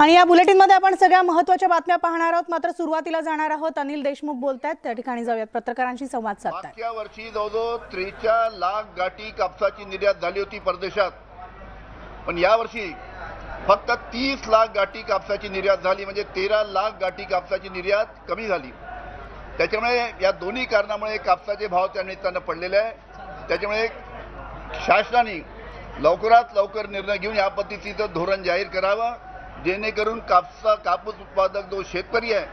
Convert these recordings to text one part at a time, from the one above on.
आणि या बुलेटिनमध्ये आपण सगळ्या महत्त्वाच्या बातम्या पाहणार आहोत। मात्र सुरुवातीला जाणार आहोत अनिल देशमुख बोलतायत, त्या ठिकाणी जाऊयात, पत्रकारांशी संवाद साधतायत। मागच्या वर्षी जवळजवळ 43 लाख गाठी कापसाची निर्यात झाली होती परदेशात, पण या वर्षी फक्त 30 लाख गाठी कापसाची निर्यात झाली, म्हणजे 13 लाख गाठी कापसाची निर्यात कमी झाली। त्याच्यामुळे या दोन्ही कारणामुळे कापसाचे भाव त्या निमित्तानं पडलेले आहे। त्याच्यामुळे शासनाने लवकरात लवकर निर्णय घेऊन या पद्धतीचं धोरण जाहीर करावं, जेणेकरून कापूस उत्पादक जो शेतकरी आहे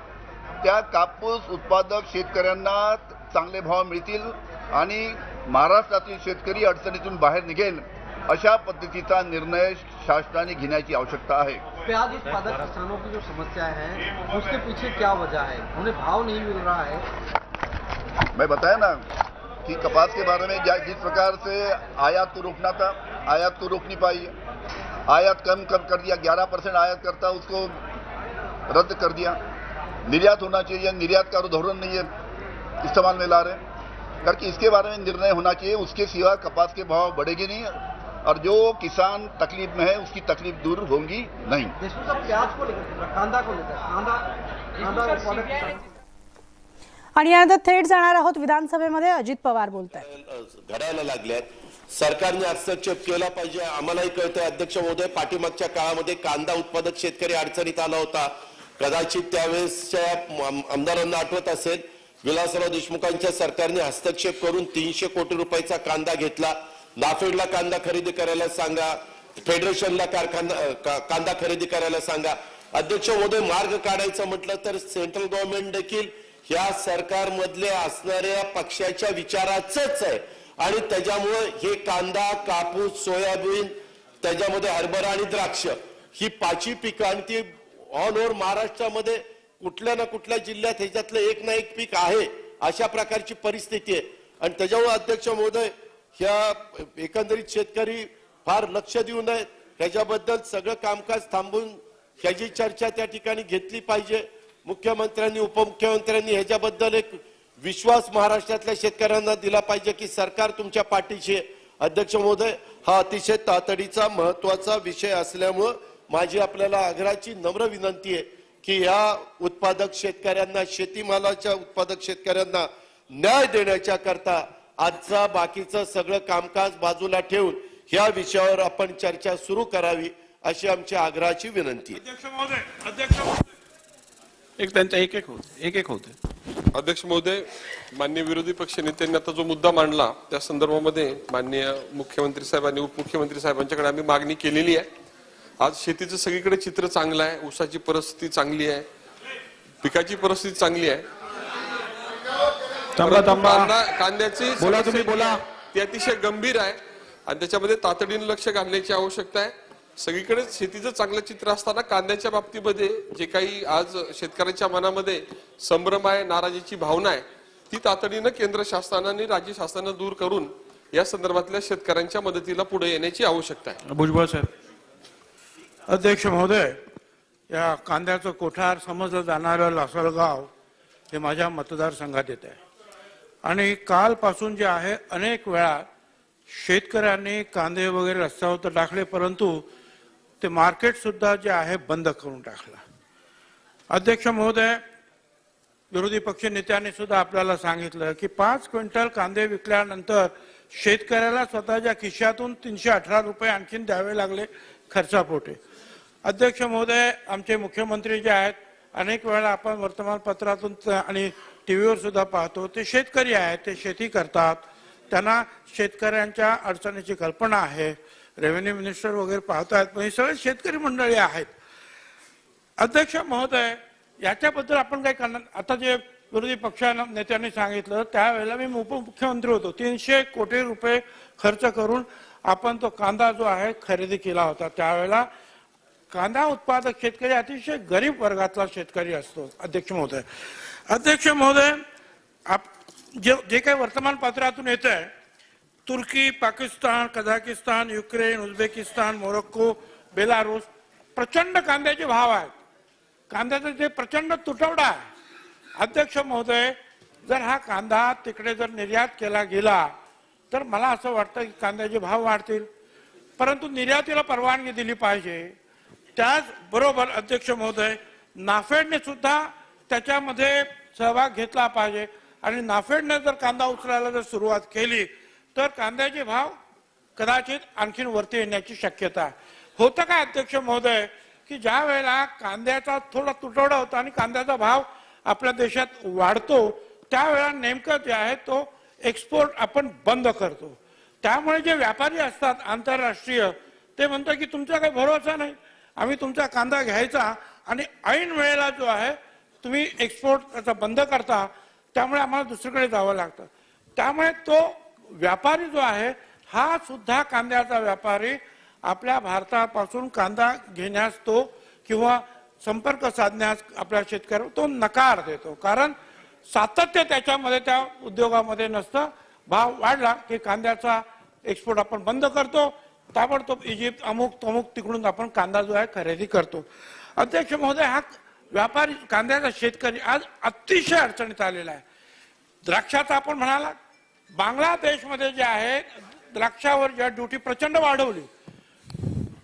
त्या कापूस उत्पादक शेतकऱ्यांना चांगले भाव मिळतील आणि महाराष्ट्रातील शेतकरी अडचणीतून बाहेर निघेल, अशा पद्धतीचा निर्णय शासनाने घेण्याची आवश्यकता है। प्याज उत्पादक किसानों की जो समस्या है उसके पीछे क्या वजह है? उन्हें भाव नहीं मिल रहा है। मैं बताया ना कि कपास के बारे में जिस प्रकार से आयात को रोकना था, आयात को रोक नहीं पाई। आयात कम कर दिया, 11% आयात करता उसको रद्द कर दिया। निर्यात होना चाहिए, निर्यात का धोरण नहीं है इस्तेमाल में ला रहे, करके इसके बारे में निर्णय होना चाहिए। उसके सिवा कपास के भाव बढ़ेगी नहीं और जो किसान तकलीफ में है उसकी तकलीफ दूर होगी नहीं। देशमुख साहब, प्याज को लेकर, कांदा को लेकर, कांदा उत्पादक किसान आणि यानंतर थेट जाणार आहोत विधानसभेमध्ये। अजित पवार बोलतायत। घडायला लागल्यात, सरकारने हस्तक्षेप केला पाहिजे। आम्हालाही कळतंय अध्यक्ष महोदय, पाठीमागच्या काळामध्ये कांदा उत्पादक शेतकरी अडचणीत आला होता। कदाचित त्यावेळेसच्या आमदारांना आठवत असेल, विलासराव देशमुखांच्या सरकारने हस्तक्षेप करून 300 कोटी रुपयाचा कांदा घेतला। नाफेडला कांदा खरेदी करायला सांगा, फेडरेशनला कांदा खरेदी करायला सांगा। अध्यक्ष महोदय, मार्ग काढायचा म्हटलं तर सेंट्रल गव्हर्नमेंट देखील या सरकारमधले असणाऱ्या पक्षाच्या विचाराचंच आहे आणि त्याच्यामुळे हे कांदा, कापूस, सोयाबीन, त्याच्यामध्ये हरभरा आणि द्राक्ष ही 5 पिकं आणि ती ऑल ओव्हर महाराष्ट्रामध्ये कुठल्या ना कुठल्या जिल्ह्यात ह्याच्यातलं एक ना एक पीक आहे, अशा प्रकारची परिस्थिती आहे। आणि त्याच्यामुळे अध्यक्ष महोदय, ह्या एकंदरीत शेतकरी फार लक्ष देऊ नये, त्याच्याबद्दल सगळं कामकाज थांबून ह्याची चर्चा त्या ठिकाणी घेतली पाहिजे। मुख्यमंत्र्यांनी, उपमुख्यमंत्र्यांनी ह्याच्याबद्दल एक विश्वास महाराष्ट्रातल्या शेतकऱ्यांना दिला पाहिजे की सरकार तुमच्या पाठीशी आहे। अध्यक्ष महोदय, हा अतिशय तातडीचा महत्वाचा विषय असल्यामुळे माझी आपल्याला आग्रहाची नम्र विनंती आहे की या उत्पादक शेतकऱ्यांना, शेतीमालाच्या उत्पादक शेतकऱ्यांना न्याय देण्याच्या करता आजचा बाकीचं सगळं कामकाज बाजूला ठेवून या विषयावर आपण चर्चा सुरू करावी, अशी आमची आग्रहाची विनंती आहे। अध्यक्ष महोदय, एक होते। अध्यक्ष महोदय, माननीय विरोधी पक्ष नेत्यांनी आता जो मुद्दा मांडला त्या संदर्भामध्ये माननीय मुख्यमंत्री साहेब आणि उपमुख्यमंत्री साहेबांच्याकडे आम्ही मागणी केलेली आहे। आज शेतीचं सगळीकडे चित्र चांगलं आहे, ऊसाची परिस्थिती चांगली आहे, पिकाची परिस्थिती चांगली आहे। कांद्याची ती अतिशय गंभीर आहे आणि त्याच्यामध्ये तातडीने लक्ष घालण्याची आवश्यकता आहे। सगळीकडे शेतीचं चांगलं चित्र असताना कांद्याच्या बाबतीमध्ये जे काही आज शेतकऱ्यांच्या मनामध्ये संभ्रम आहे, नाराजीची भावना आहे, ती तातडीनं केंद्र शासनाने, राज्य शासनाने दूर करून या संदर्भातल्या शेतकऱ्यांच्या मदतीला पुढे येण्याची आवश्यकता आहे। भुजबळ साहेब। अध्यक्ष महोदय, या कांद्याचं कोठार समजलं जाणारं लासलगाव हे माझ्या मतदारसंघात येत आहे आणि कालपासून जे आहे अनेक वेळा शेतकऱ्यांनी कांदे वगैरे रस्त्यावर तर टाकले, परंतु ते मार्केट सुद्धा जे आहे बंद करून टाकलं। अध्यक्ष महोदय, विरोधी पक्ष नेत्यांनी सुद्धा आपल्याला सांगितलं की 5 क्विंटल कांदे विकल्यानंतर शेतकऱ्याला स्वतःच्या खिशातून 318 रुपये आणखीन द्यावे लागले खर्चापोटे। अध्यक्ष महोदय, आमचे मुख्यमंत्री जे आहेत, अनेक वेळा आपण वर्तमानपत्रातून आणि टीव्हीवर सुद्धा पाहतो, ते शेतकरी आहेत, ते शेती करतात, त्यांना शेतकऱ्यांच्या अडचणीची कल्पना आहे। रेव्हेन्यू मिनिस्टर वगैरे पाहतात, पण हे सगळे शेतकरी मंडळी आहेत। अध्यक्ष महोदय, याच्याबद्दल आपण काय करणार? आता जे विरोधी पक्ष नेत्यांनी सांगितलं, त्यावेळेला मी उपमुख्यमंत्री होतो, 300 कोटी रुपये खर्च करून आपण तो कांदा जो आहे खरेदी केला होता। त्यावेळेला कांदा उत्पादक शेतकरी अतिशय गरीब वर्गातला शेतकरी असतो। अध्यक्ष महोदय, जे काही वर्तमानपत्रातून येत आहे, तुर्की, Pakistan, Kazakhstan, Ukraine, Uzbekistan, Morocco, Belarus प्रचंड कांद्याचे भाव आहेत। कांद्याचा जे प्रचंड तुटवडा आहे। अध्यक्ष महोदय, जर हा कांदा तिकडे जर निर्यात केला गेला तर मला असं वाटतं की कांद्याचे भाव वाढतील, परंतु निर्यातीला परवानगी दिली पाहिजे। त्याचबरोबर अध्यक्ष महोदय, नाफेडने सुद्धा त्याच्यामध्ये सहभाग घेतला पाहिजे आणि नाफेडने जर कांदा उचलायला जर सुरुवात केली तर कांद्याचे भाव कदाचित आणखीन वरती येण्याची शक्यता आहे. होतं काय अध्यक्ष महोदय की ज्या वेळेला कांद्याचा थोडा तुटवडा होता आणि कांद्याचा भाव आपल्या देशात वाढतो त्यावेळेला नेमकं जे आहे तो एक्सपोर्ट आपण बंद करतो. त्यामुळे जे व्यापारी असतात आंतरराष्ट्रीय ते म्हणतात की तुमचा काही भरोसा नाही, आम्ही तुमचा कांदा घ्यायचा आणि ऐन वेळेला जो आहे तुम्ही एक्सपोर्ट त्याचा बंद करता, त्यामुळे आम्हाला दुसरीकडे जावं लागतं. त्यामुळे तो व्यापारी जो आहे हा सुद्धा कांद्याचा व्यापारी आपल्या भारतापासून कांदा घेण्यास तो किंवा संपर्क साधण्यास आपल्या शेतकऱ्यावर तो नकार देतो, कारण सातत्य त्याच्यामध्ये त्या उद्योगामध्ये नसतं. भाव वाढला की कांद्याचा एक्सपोर्ट आपण बंद करतो, ताबडतोब इजिप्त अमुक तमुक तिकडून आपण कांदा जो आहे खरेदी करतो. अध्यक्ष महोदय, हा व्यापारी कांद्याचा शेतकरी आज अतिशय अडचणीत आलेला आहे. द्राक्षाचा आपण म्हणाला, बांगलादेशमध्ये जे आहे द्राक्षावर ज्या ड्युटी प्रचंड वाढवली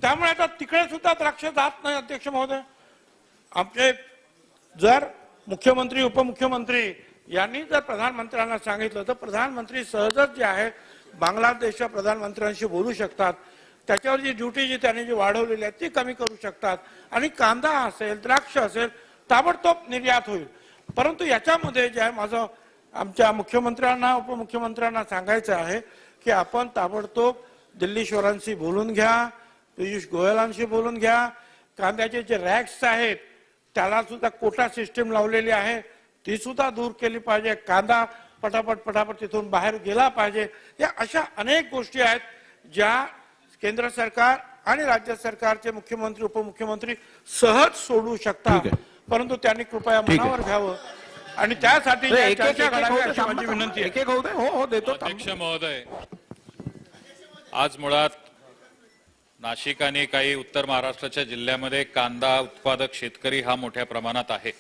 त्यामुळे आता तिकडे सुद्धा द्राक्ष जात नाही. अध्यक्ष महोदय, आमचे जर मुख्यमंत्री उपमुख्यमंत्री यांनी जर प्रधानमंत्र्यांना सांगितलं तर प्रधानमंत्री सहजच जे आहे बांगलादेशच्या प्रधानमंत्र्यांशी बोलू शकतात, त्याच्यावर जी ड्युटी जी त्यांनी जी वाढवलेली आहे ती कमी करू शकतात आणि कांदा असेल द्राक्ष असेल ताबडतोब निर्यात होईल. परंतु याच्यामध्ये जे आहे माझं आमच्या मुख्यमंत्र्यांना उपमुख्यमंत्र्यांना सांगायचं आहे की आपण ताबडतोब दिल्लीश्वरांशी बोलून घ्या, पियुष गोयलांशी बोलून घ्या. कांद्याचे जे रॅक्स आहेत त्याला सुद्धा कोटा सिस्टीम लावलेली आहे ती सुद्धा दूर केली पाहिजे. कांदा पटापट तिथून बाहेर गेला पाहिजे. या अशा अनेक गोष्टी आहेत ज्या केंद्र सरकार आणि राज्य सरकारचे मुख्यमंत्री उपमुख्यमंत्री सहज सोडू शकतात, परंतु त्यांनी कृपया मनावर घ्यावं आणि त्यासाठी चर्चा करावी अशी माझी विनंती आहे. हो देतो. अध्यक्ष महोदय, आज मुळात नाशिक आणि काही उत्तर महाराष्ट्राच्या जिल्ह्यामध्ये कांदा उत्पादक शेतकरी हा मोठ्या प्रमाणात आहे.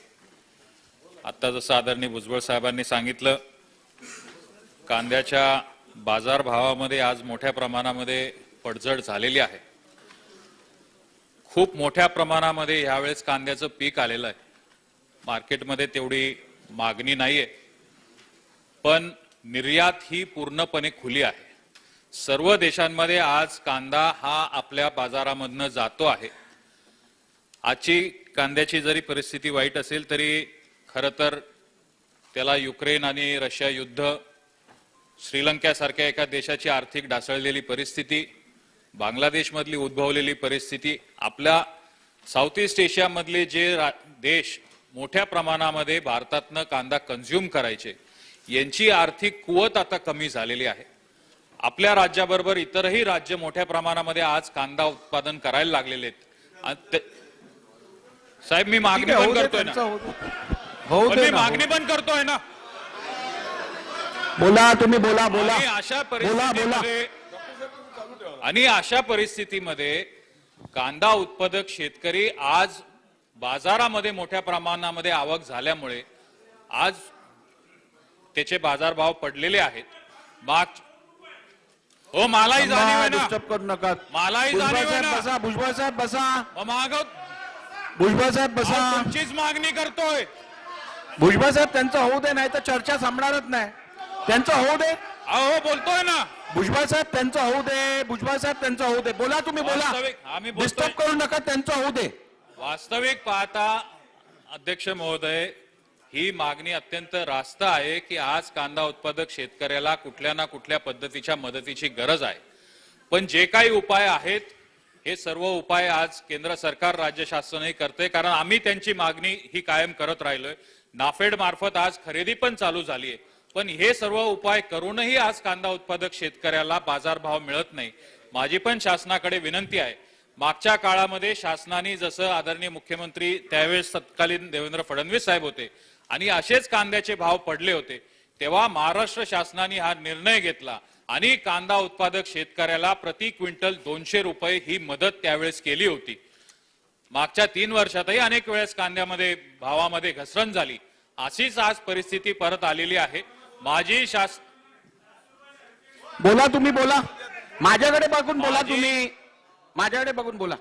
आता जसं आदरणीय भुजबळ साहेबांनी सांगितलं, कांद्याच्या बाजारभावामध्ये आज मोठ्या प्रमाणामध्ये पडझड झालेली आहे. खूप मोठ्या प्रमाणामध्ये यावेळेस कांद्याचं पीक आलेलं आहे. मार्केटमध्ये तेवढी मागणी नाहीये, पण निर्यात ही पूर्णपणे खुली आहे. सर्व देशांमध्ये आज कांदा हा आपल्या बाजारामधनं जातो आहे. आजची कांद्याची जरी परिस्थिती वाईट असेल तरी खरं तर त्याला युक्रेन आणि रशिया युद्ध, श्रीलंकेसारख्या एका देशाची आर्थिक ढासळलेली परिस्थिती, बांगलादेशमधली उद्भवलेली परिस्थिती, आपल्या साऊथ ईस्ट एशियामधले जे देश मोठ्या प्रमाणामध्ये भारतातनं कांदा कन्झ्युम करायचे यांची आर्थिक कुवत आता कमी झालेली आहे. आपल्या राज्याबरोबर इतरही राज्य मोठ्या प्रमाणामध्ये आज कांदा उत्पादन करायला लागलेले आहेत. साहेब, मी मागणी पण करतोय ना, मी मागणी पण करतोय ना. बोला तुम्ही, बोला. आणि अशा परिस्थितीमध्ये कांदा उत्पादक शेतकरी आज बाजारामध्ये मोठ्या प्रमाणामध्ये आवक झाल्यामुळे आज त्याचे बाजारभाव पडलेले आहेत. हो, मलाही जाणीव आहे ना, करू नका. मलाही जाणीव आहे ना. भुजबळ साहेब बसा. भुजबळ साहेब बसा. तुमचीच मागणी करतोय. भुजबळ साहेब त्यांचं होऊ दे, नाही तर चर्चा संपणारच नाही. त्यांचं होऊ दे. अहो, बोलतोय ना. भुजबळ साहेब त्यांचं होऊ दे. भुजबळ साहेब त्यांचं होऊ दे. बोला तुम्ही, बोला. आम्ही डिस्टर्ब करू नका, त्यांचं होऊ दे. वास्तविक पाहता अध्यक्ष महोदय, ही मागणी अत्यंत रास्त आहे की आज कांदा उत्पादक शेतकऱ्याला कुठल्या ना कुठल्या पद्धतीच्या मदतीची गरज आहे. पण जे काही उपाय आहेत हे सर्व उपाय आज केंद्र सरकार राज्य शासनही करते, कारण आम्ही त्यांची मागणी ही कायम करत राहिलोय. नाफेड मार्फत आज खरेदी पण चालू झाली आहे. पण हे सर्व उपाय करूनही आज कांदा उत्पादक शेतकऱ्याला बाजारभाव मिळत नाही. माझी पण शासनाकडे विनंती आहे, मागच्या काळामध्ये शासनाने जसं आदरणीय मुख्यमंत्री त्यावेळेस तत्कालीन देवेंद्र फडणवीस साहेब होते आणि असेच कांद्याचे भाव पडले होते, तेव्हा महाराष्ट्र शासनाने हा निर्णय घेतला आणि कांदा उत्पादक शेतकऱ्याला प्रति क्विंटल 200 रुपये ही मदत त्यावेळेस केली होती. मागच्या 3 वर्षातही अनेक वेळेस कांद्यामध्ये भावामध्ये घसरण झाली. अशीच आज परिस्थिती परत आलेली आहे. बोला तुम्ही, बोला. माझ्याकडे बघून बोला तुम्ही, माझ्याकडे बघून बोला.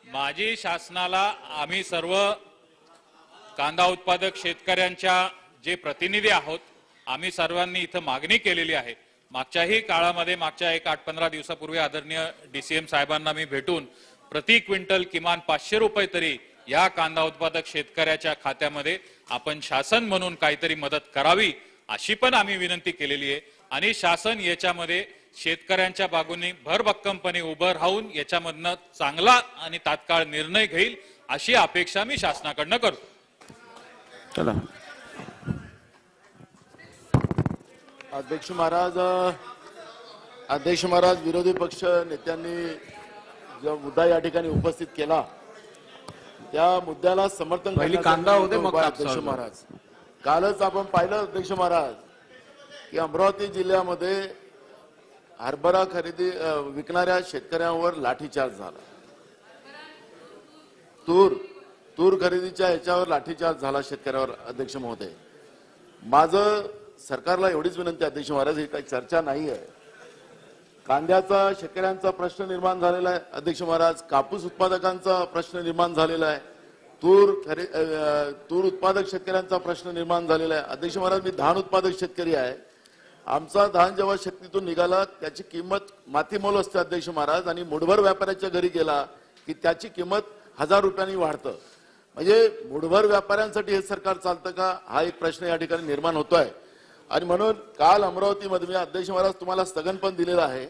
माझी शासनाला आम्ही सर्व कांदा उत्पादक शेतकऱ्यांच्या जे प्रतिनिधी आहोत, आम्ही सर्वांनी इथं मागणी केलेली आहे. मागच्याही काळामध्ये मागच्या 8-15 दिवसापूर्वी आदरणीय DCM साहेबांना मी भेटून प्रति क्विंटल किमान 500 रुपये तरी या कांदा उत्पादक शेतकऱ्याच्या खात्यामध्ये आपण शासन म्हणून काहीतरी मदत करावी अशी पण आम्ही विनंती केलेली आहे. आणि शासन याच्यामध्ये शेतकऱ्यांच्या बाजूने भरभक्कमपणे उभं राहून याच्यामधनं चांगला आणि तात्काळ निर्णय घेईल अशी अपेक्षा मी शासनाकडनं करतो. चला अध्यक्ष महाराज, विरोधी पक्ष नेत्यांनी जो मुद्दा या ठिकाणी उपस्थित केला त्या मुद्द्याला समर्थन पहिली करण्यासाठी कांदा होते, मग अध्यक्ष कापसावर. महाराज, कालच आपण पाहिलं अध्यक्ष महाराज की अमरावती जिल्ह्यामध्ये हरभरा खरेदी विकणाऱ्या शेतकऱ्यांवर लाठीचार्ज झाला. तूर खरेदीच्या याच्यावर लाठीचार्ज झाला शेतकऱ्यावर. अध्यक्ष महोदय, माझं सरकारला एवढीच विनंती अध्यक्ष महाराज, ही काही चर्चा नाही आहे. कांद्याचा शेतकऱ्यांचा प्रश्न निर्माण झालेला आहे अध्यक्ष महाराज, कापूस उत्पादकांचा प्रश्न निर्माण झालेला आहे, तूर उत्पादक शेतकऱ्यांचा प्रश्न निर्माण झालेला आहे. अध्यक्ष महाराज, मी धान उत्पादक शेतकरी आहे. आमचा धान जेव्हा शेतीतून निघाला त्याची किंमत मातीमोल असते अध्यक्ष महाराज, आणि मुठभर व्यापाऱ्याच्या घरी गेला की त्याची किंमत 1000 रुपयांनी वाढतं. म्हणजे मुठभर व्यापाऱ्यांसाठी हे सरकार चालतं का, हा एक प्रश्न या ठिकाणी निर्माण होतोय. आणि म्हणून काल अमरावतीमध्ये मी अध्यक्ष महाराज तुम्हाला स्थगन पण दिलेलं आहे.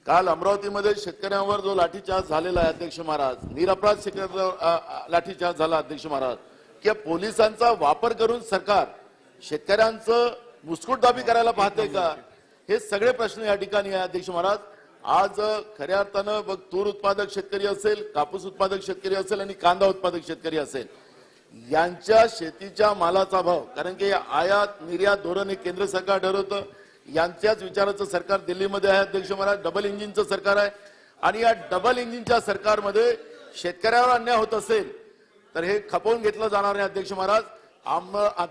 काल अमरावतीमध्ये शेतकऱ्यांवर जो लाठीचार्ज झालेला आहे अध्यक्ष महाराज, निरपराध शेतकऱ्यांवर लाठीचार्ज झाला अध्यक्ष महाराज, की पोलिसांचा वापर करून सरकार शेतकऱ्यांचं मुस्कुटदाबी करायला पाहते का, हे सगळे प्रश्न या ठिकाणी आहे अध्यक्ष महाराज. आज खऱ्या अर्थानं बघ, तूर उत्पादक शेतकरी असेल, कापूस उत्पादक शेतकरी असेल आणि कांदा उत्पादक शेतकरी असेल, यांच्या शेतीच्या मालाचा भाव, कारण की आयात निर्यात धोरण हे केंद्र सरकार ठरवतं. यांच्याच विचाराचं सरकार दिल्लीमध्ये आहे अध्यक्ष महाराज, डबल इंजिनचं सरकार आहे. आणि या डबल इंजिनच्या सरकारमध्ये शेतकऱ्यावर अन्याय होत असेल तर हे खपवून घेतलं जाणार नाही अध्यक्ष महाराज.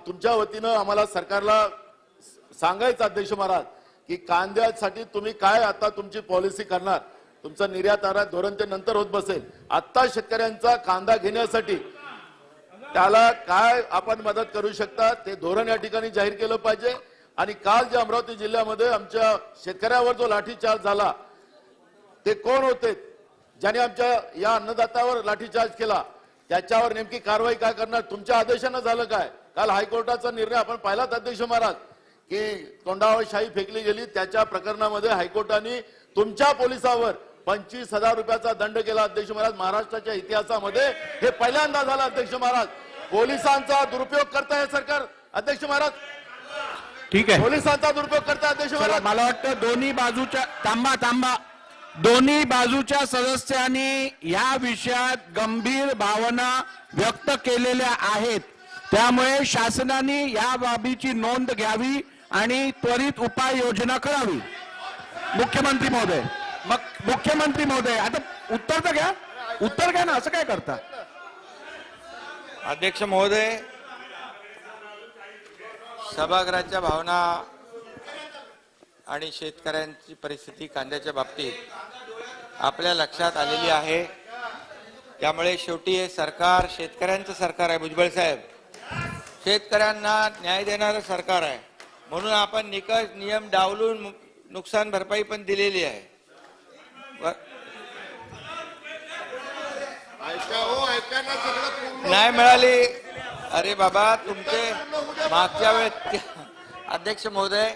तुमच्या वतीनं आम्हाला सरकारला सांगायचं अध्यक्ष महाराज की कांद्यासाठी तुम्ही काय आता तुमची पॉलिसी करणार, तुमचं निर्यात आयात धोरण ते नंतर होत बसेल. आता शेतकऱ्यांचा कांदा घेण्यासाठी त्याला काय आपण मदत करू शकता ते धोरण या ठिकाणी जाहीर केलं पाहिजे. आणि काल जे अमरावती जिल्ह्यामध्ये आमच्या शेतकऱ्यावर जो लाठीचार्ज झाला ते कोण होते ज्याने आमच्या या अन्नदात्यावर लाठीचार्ज केला, त्याच्यावर नेमकी कारवाई काय करणार, तुमच्या आदेशानं झालं काय. काल हायकोर्टाचा निर्णय आपण पाहिलात अध्यक्ष महाराज की तोंडावर शाई फेकली गेली, त्याच्या प्रकरणामध्ये हायकोर्टाने तुमच्या पोलिसावर 25,000 रुपयाचा दंड केला अध्यक्ष महाराज. महाराष्ट्राच्या इतिहासामध्ये हे पहिल्यांदा झालं अध्यक्ष महाराज. पोलिसांचा दुरुपयोग करताय सरकार अध्यक्ष महाराज, ठीक आहे. पोलिसांचा दुरुपयोग करताय अध्यक्ष चला, महाराज. मला वाटतं दोन्ही बाजूच्या थांबा दोन्ही बाजूच्या सदस्यांनी या विषयात गंभीर भावना व्यक्त केलेल्या आहेत. त्यामुळे शासनाने या बाबीची नोंद घ्यावी आणि त्वरित उपाययोजना करावी. मुख्यमंत्री महोदय आता उत्तर घ्या ना, असं काय करता. अध्यक्ष महोदय, सभागृहाच्या भावना आणि शेतकऱ्यांची परिस्थिती कांद्याच्या बाबतीत आपल्या लक्षात आलेली आहे. त्यामुळे शेवटी हे सरकार शेतकऱ्यांचं सरकार आहे. भुजबळ साहेब, शेतकऱ्यांना न्याय देणारं सरकार आहे. म्हणून आपण निकष नियम डावलून नुकसान भरपाई पण दिलेली आहे. नाही मिळाली. अरे बाबा, तुमचे मागच्या वेळेस अध्यक्ष महोदय,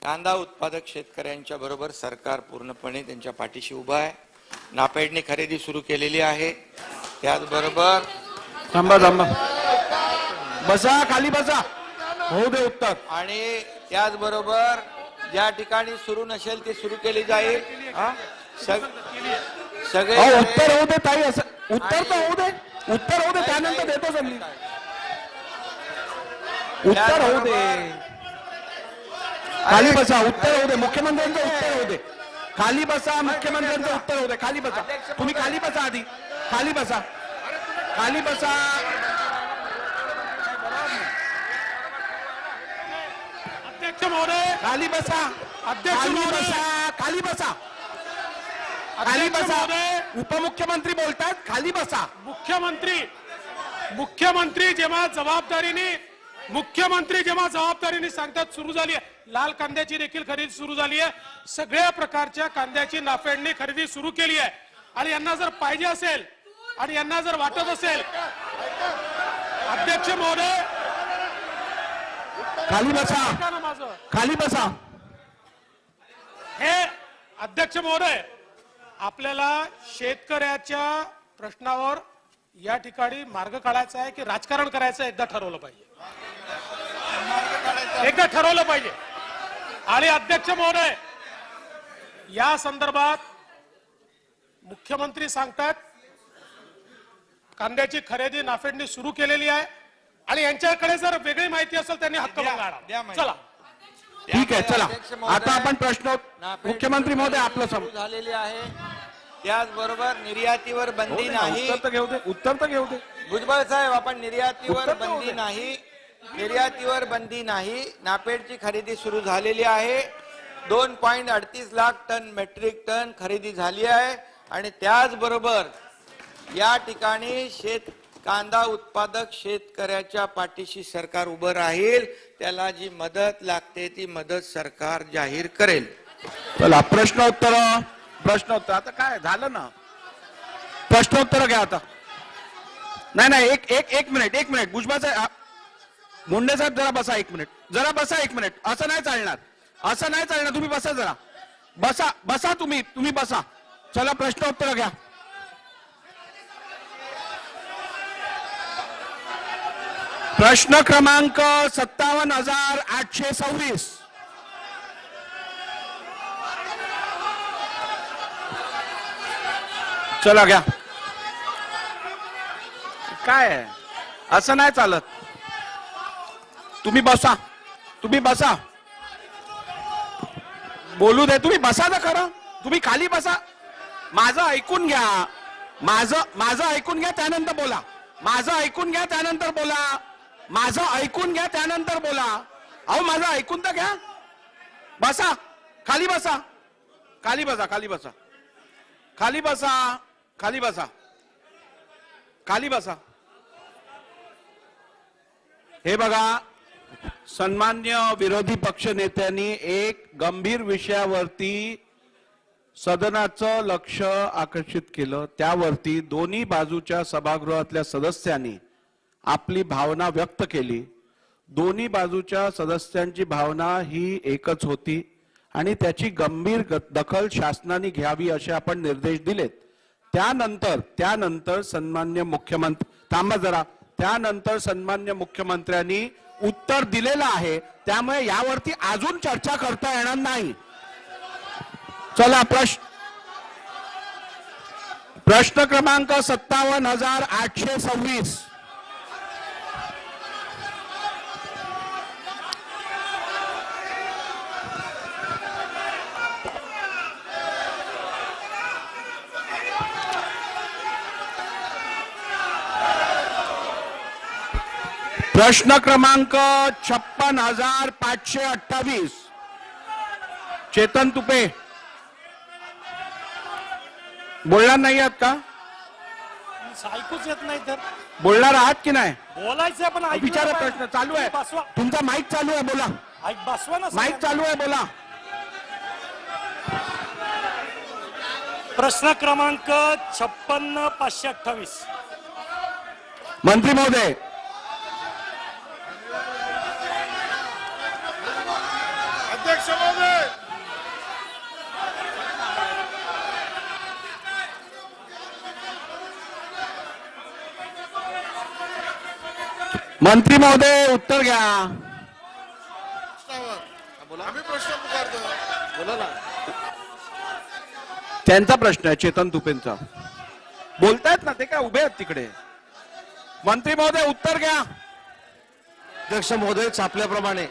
कांदा उत्पादक शेतकऱ्यांच्या बरोबर सरकार पूर्णपणे त्यांच्या पाठीशी उभा आहे. नाफेडने खरेदी सुरू केलेली आहे. त्याचबरोबर थांबा बसा, खाली बसा, होऊ दे उत्तर. आणि त्याचबरोबर ज्या ठिकाणी सुरू नसेल ते सुरू केली जाईल. सगळे उत्तर होऊ दे ताई, असं उत्तर होऊ दे त्यानंतर देतो जमली. उत्तर होऊ दे, खाली बसा, उत्तर होऊ दे, मुख्यमंत्र्यांचं उत्तर होऊ दे. खाली बसा, मुख्यमंत्र्यांचं उत्तर होऊ दे. खाली बसा, तुम्ही खाली बसा, आधी खाली बसा. अध्यक्ष महोदय, खाली बसा, अध्यक्ष महोदय, खाली बसा. खाली अध्यक्ष बसा. महोदय, उपमुख्यमंत्री बोलतात, खाली बसा. मुख्यमंत्री जेव्हा जबाबदारीने सांगतात सुरू झाली आहे, लाल कांद्याची देखील खरेदी सुरू झाली आहे, सगळ्या प्रकारच्या कांद्याची नाफेडने खरेदी सुरू केली आहे. आणि यांना जर पाहिजे असेल आणि यांना जर वाटत असेल, अध्यक्ष महोदय खाली बसा, ऐका ना माझं, खाली बसा. हे अध्यक्ष महोदय, आपल्याला शेतकऱ्याच्या प्रश्नावर या ठिकाणी मार्ग काढायचा आहे की राजकारण करायचं एकदा ठरवलं पाहिजे. आणि अध्यक्ष महोदय, या संदर्भात मुख्यमंत्री सांगतात कांद्याची खरेदी नाफेडने सुरू केलेली आहे आणि यांच्याकडे जर वेगळी माहिती असेल त्यांनी हक्कभंग द्या आणावा. माहिती. चला, ठीक आहे, चला. अध्यक्ष महोदय, आता आपण प्रश्न नाफेड मुख्यमंत्री महोदय आपलं सुरू झालेली आहे. त्याचबरोबर निर्यातीवर बंदी नाही. उत्तर तर घेऊ दे. भुजबळ साहेब, आपण निर्यातीवर उत्तर तर बंदी होऊ नाही, निर्यातीवर बंदी नाही. नाफेडची खरेदी सुरू झालेली आहे. 2.38 लाख टन मेट्रिक टन खरेदी झाली आहे. आणि त्याचबरोबर या ठिकाणी कांदा उत्पादक शेतकऱ्याच्या पाठीशी सरकार उभं राहील. त्याला जी मदत लागते ती मदत सरकार जाहीर करेल. चला, प्रश्नोत्तर. आता काय झालं ना, प्रश्नोत्तर घ्या आता. नाही, एक मिनिट भुजबळ साहेब, मुंडे साहेब जरा बसा एक मिनिट. असं नाही चालणार. तुम्ही बसा जरा. बसा तुम्ही बसा. चला, प्रश्नोत्तर घ्या. प्रश्न क्रमांक 57,826. चला घ्या. काय आहे? असं नाही चालत. तुम्ही बसा. बोलू दे. तुम्ही बसा ना खरं. तुम्ही खाली बसा. माझं ऐकून घ्या. माझं ऐकून घ्या, त्यानंतर बोला. माझं ऐकून घ्या, त्यानंतर बोला. अहो, माझं ऐकून तर घ्या. बसा. खाली बसा. हे बघा, सन्मान्य विरोधी पक्ष नेत्यांनी एक गंभीर विषयावरती सदनाचं लक्ष आकर्षित केलं. त्यावरती दोन्ही बाजूच्या सभागृहातल्या सदस्यांनी आपली भावना व्यक्त केली. दोन्ही बाजूच्या सदस्यांची भावना ही एकच होती आणि त्याची गंभीर दखल शासनाने घ्यावी असे आपण निर्देश दिलेत. त्यानंतर सन्मान्य मुख्यमंत्री, थांबा जरा, त्यानंतर सन्मान्य मुख्यमंत्र्यांनी उत्तर दिलेलं आहे. त्यामुळे यावरती अजून चर्चा करता येणार नाही. चला, प्रश्न क्रमांक 57,826. प्रश्न क्रमांक 56,528. चेतन तुपे, बोलणार नाही आहात का? ऐकूच येत नाही तर बोलणार आहात की नाही? बोलायचं पण विचारा. प्रश्न चालू आहे. तुमचा माईक चालू आहे, बोला. माईक चालू आहे, बोला. प्रश्न क्रमांक 56,528. मंत्री महोदय, अध्यक्ष महोदय, मंत्री महोदय उत्तर घ्या. आम्ही प्रश्न पुकारतो. बोला ना. त्यांचा प्रश्न आहे, चेतन तुपेंचा. बोलतायत ना ते, काय उभे आहेत तिकडे. मंत्री महोदय उत्तर घ्या. अध्यक्ष महोदय, छापल्याप्रमाणे.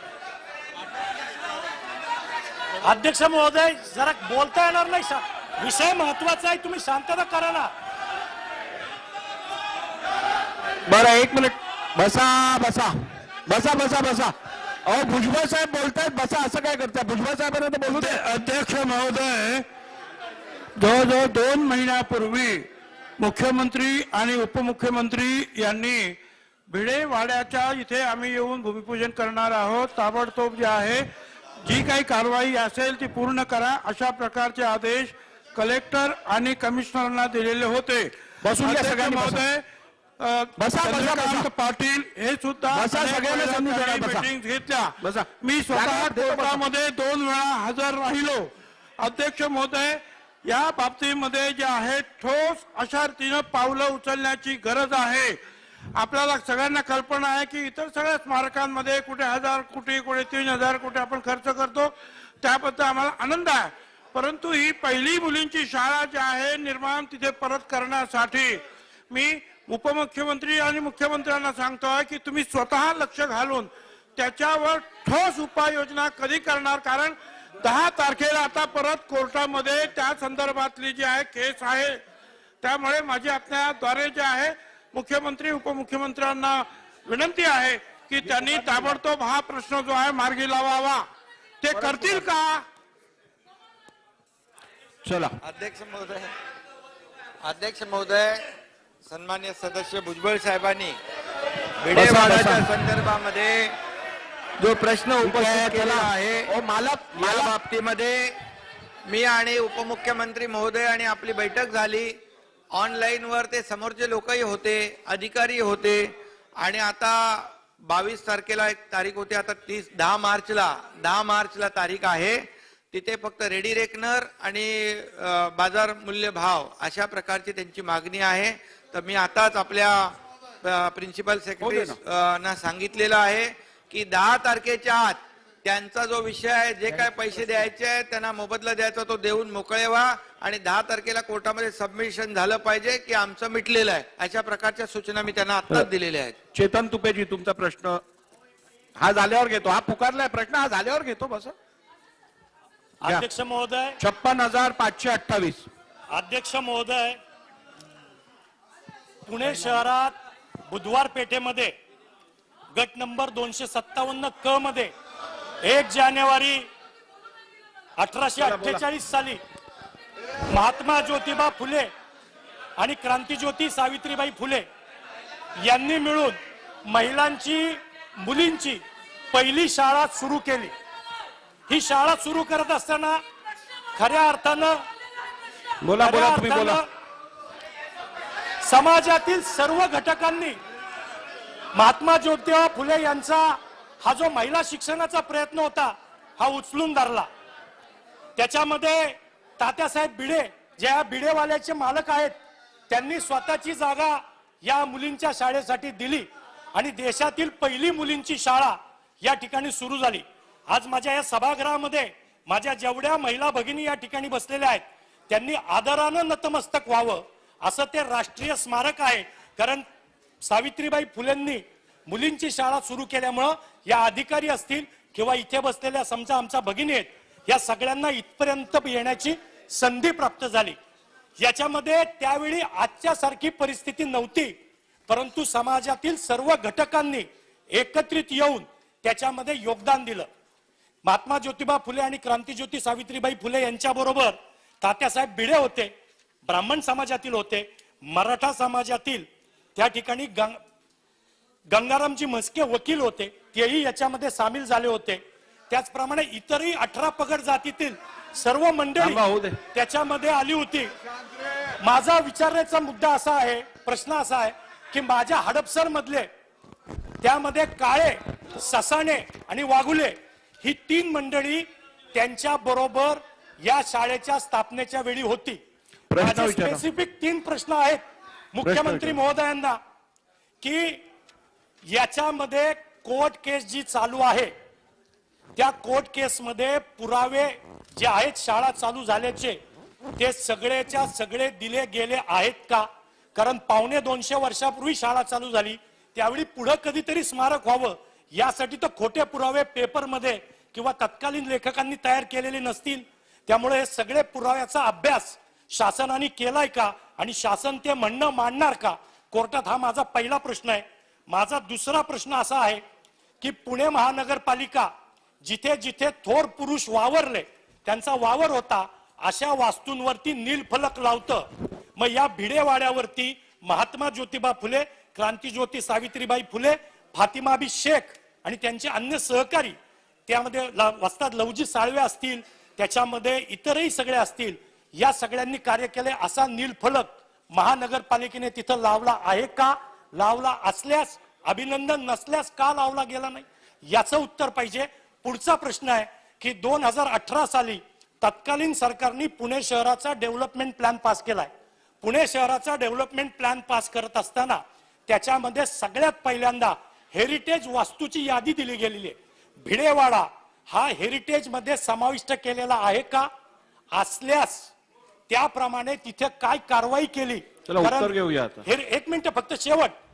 अध्यक्ष महोदय, जरा बोलता येणार नाही. विषय महत्वाचा आहे, तुम्ही शांतता करा ना. बरं, एक मिनिट. बसा. अहो, भुजबळ साहेब बोलतायत, बसा. असं काय करताय? भुजबळ साहेबांना तर बोलू दे. अध्यक्ष महोदय, जवळजवळ 2 महिन्यापूर्वी मुख्यमंत्री आणि उपमुख्यमंत्री यांनी भिडेवाड्याच्या इथे आम्ही येऊन भूमिपूजन करणार आहोत, ताबडतोब जे आहे जी काही कारवाई असेल ती पूर्ण करा अशा प्रकारचे आदेश कलेक्टर आणि कमिशनरांना दिलेले होते. बसून घ्या अध्यक्ष सगळ्यांनी, बसा. महोदय, चंद्रकांत पाटील हे सुद्धा बसा, सगळ्यांना समजून घ्या, बसा. मीटिंग घेतल्या. बसा. मी स्वतः जागा देतो, बसा. कोर्टामध्ये 2 वेळा हजर राहिलो. अध्यक्ष महोदय, या बाबतीमध्ये जे आहे ठोस अशा रीतीनं पावलं उचलण्याची गरज आहे. आपल्याला सगळ्यांना कल्पना आहे की इतर सगळ्या स्मारकांमध्ये कुठे 1000 कोटी, कुठे 3000 कोटी आपण खर्च करतो, त्याबद्दल आम्हाला आनंद आहे. परंतु ही पहिली मुलींची शाळा जी आहे निर्माण तिथे परत करण्यासाठी मी उपमुख्यमंत्री आणि मुख्यमंत्र्यांना सांगतोय की तुम्ही स्वतः लक्ष घालून त्याच्यावर ठोस उपाययोजना कधी करणार, कारण 10 तारखेला आता परत कोर्टामध्ये त्या संदर्भातली जी आहे केस आहे. त्यामुळे माझी आपल्याद्वारे जे आहे मुख्यमंत्री उपमुख्यमंत्र्यांना विनंती आहे की त्यांनी ताबडतोब हा प्रश्न जो आहे मार्गी लावावा. ते करतील का? चला. अध्यक्ष महोदय, सन्मान्य सदस्य भुजबळ साहेबांनी भिडेवाड्याच्या संदर्भामध्ये जो प्रश्न उपस्थित केला आहे मालक या बाबतीमध्ये मी आणि उपमुख्यमंत्री महोदय आणि आपली बैठक झाली. ऑनलाईन वर ते समोरचे लोकही होते, अधिकारी होते आणि आता 22 तारखेला एक तारीख होती, आता 10 मार्चला तारीख आहे. तिथे फक्त रेडी रेकनर आणि बाजार मूल्य भाव अशा प्रकारची त्यांची मागणी आहे. तर मी आताच आपल्या प्रिन्सिपल सेक्रेटरी सांगितलेलं आहे की 10 तारखेच्या आत त्यांचा जो विषय आहे, जे काय पैसे द्यायचे आहेत त्यांना मोबदला द्यायचा तो देऊन मोकळे व्हा आणि 10 तारखेला कोर्टामध्ये सबमिशन झालं पाहिजे की आमचं मिटलेलं आहे. अशा प्रकारच्या सूचना मी त्यांना आत्ताच दिलेल्या आहेत. चेतन तुपेजी, तुमचा प्रश्न हा झाल्यावर घेतो. हा पुकारलाय प्रश्न, हा झाल्यावर घेतो. बस. अध्यक्ष महोदय, 56,528. अध्यक्ष महोदय, पुणे शहरात बुधवार पेठेमध्ये गट नंबर 257 क मध्ये 1 जानेवारी 1848 साली महात्मा ज्योतिबा फुले आणि क्रांतिज्योती सावित्रीबाई फुले यांनी मिळून महिलांची, मुलींची पहिली शाळा सुरू केली. ही शाळा सुरू करत असताना खऱ्या अर्थानं समाजातील सर्व घटकांनी महात्मा ज्योतिबा फुले यांचा हा जो महिला शिक्षणाचा प्रयत्न होता हा उचलून धरला. त्याच्यामध्ये तात्यासाहेब भिडे, ज्या भिडेवाल्याचे मालक आहेत, त्यांनी स्वतःची जागा या मुलींच्या शाळेसाठी दिली आणि देशातील पहिली मुलींची शाळा या ठिकाणी सुरू झाली. आज माझ्या या सभागृहामध्ये माझ्या जेवढ्या महिला भगिनी या ठिकाणी बसलेल्या आहेत त्यांनी आदरानं नतमस्तक व्हावं असं ते राष्ट्रीय स्मारक आहे. कारण सावित्रीबाई फुलेंनी मुलींची शाळा सुरू केल्यामुळं या अधिकारी असतील किंवा इथे बसलेल्या समजा आमच्या भगिनी आहेत, या सगळ्यांना इथपर्यंत येण्याची संधी प्राप्त झाली. याच्यामध्ये त्यावेळी आजच्या सारखी परिस्थिती नव्हती, परंतु समाजातील सर्व घटकांनी एकत्रित येऊन त्याच्यामध्ये योगदान दिलं. महात्मा ज्योतिबा फुले आणि क्रांतिज्योती सावित्रीबाई फुले यांच्याबरोबर तात्यासाहेब भिडे होते, ब्राह्मण समाजातील होते, मराठा समाजातील त्या ठिकाणी गंगारामजी म्हस्के वकील होते, तेही याच्यामध्ये सामील झाले होते. त्याचप्रमाणे इतरही 18 पगड जातीतील सर्व मंडळी त्याच्यामध्ये आली होती. माझा विचारण्याचा मुद्दा असा आहे, प्रश्न असा आहे की माझ्या हडपसर मधले त्यामध्ये काळे, ससाणे आणि वाघुले ही 3 मंडळी त्यांच्या बरोबर या शाळेच्या स्थापनेच्या वेळी होती. स्पेसिफिक 3 प्रश्न आहेत मुख्यमंत्री महोदयांना की याच्यामध्ये कोर्ट केस जी चालू आहे त्या कोर्ट केस मध्ये पुरावे जे आहेत शाळा चालू झाल्याचे ते सगळेच्या सगळे दिले गेले आहेत का? कारण 250 वर्षापूर्वी शाळा चालू झाली, त्यावेळी पुढे कधीतरी स्मारक व्हावं यासाठी तर खोटे पुरावे पेपरमध्ये किंवा तत्कालीन लेखकांनी तयार केलेले नसतील. त्यामुळे हे सगळे पुराव्याचा अभ्यास शासनाने केलाय का आणि शासन ते म्हणणं मांडणार का कोर्टात? हा माझा पहिला प्रश्न आहे. माझा दुसरा प्रश्न असा आहे की पुणे महानगरपालिका जिथे जिथे थोर पुरुष वावरले त्यांचा वावर होता, अशा वास्तूंवरती नीलफलक लावतं, मग या भिडेवाड्यावरती महात्मा ज्योतिबा फुले, क्रांतीज्योती सावित्रीबाई फुले, फातिमाबी शेख आणि त्यांचे अन्य सहकारी, त्यामध्ये वस्ताद लवजी साळवे असतील, त्याच्यामध्ये इतरही सगळे असतील, या सगळ्यांनी कार्य केले. असा नीलफलक महानगरपालिकेने तिथं लावला आहे का? लावला असल्यास अभिनंदन, नसल्यास का लावला गेला नाही, याचं उत्तर पाहिजे. पुढचा प्रश्न आहे की 2018 साली तत्कालीन सरकारने पुणे शहराचा डेव्हलपमेंट प्लॅन पास केलाय. पुणे शहराचा डेव्हलपमेंट प्लॅन पास करत असताना त्याच्यामध्ये सगळ्यात पहिल्यांदा हेरिटेज वास्तूची यादी दिली गेलेली आहे. भिडेवाडा हा हेरिटेज मध्ये समाविष्ट केलेला आहे का? असल्यास त्याप्रमाणे तिथे काय कारवाई केली? चला उत्तर घेऊया आता. एक मिनिट फक्त शेवट.